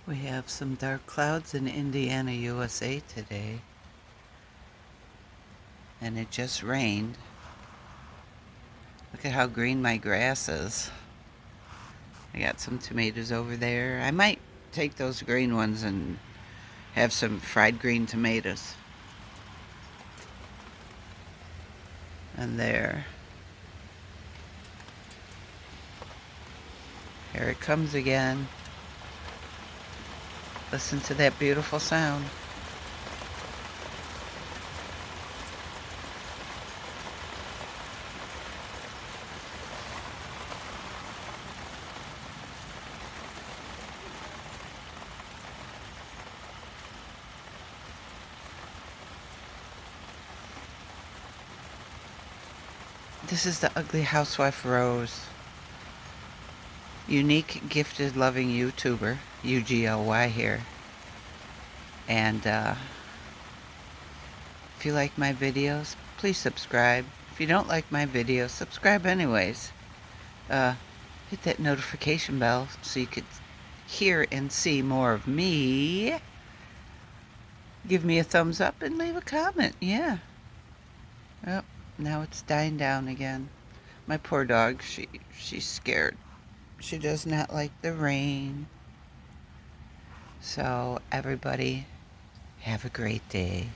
We have some dark clouds in Indiana, USA today. And it just rained. Look at how green my grass is. I got some tomatoes over there. I might take those green ones and have some fried green tomatoes. And there. Here it comes again. Listen to that beautiful sound. This is the Ugly Housewife Rose. Unique, gifted, loving YouTuber. UGLY here. And if you like my videos, please subscribe. If you don't like my videos, subscribe anyways. Hit that notification bell so you could hear and see more of me. Give me a thumbs up and leave a comment. Yeah. Oh, now it's dying down again. My poor dog, she's scared. She does not like the rain. So everybody, have a great day.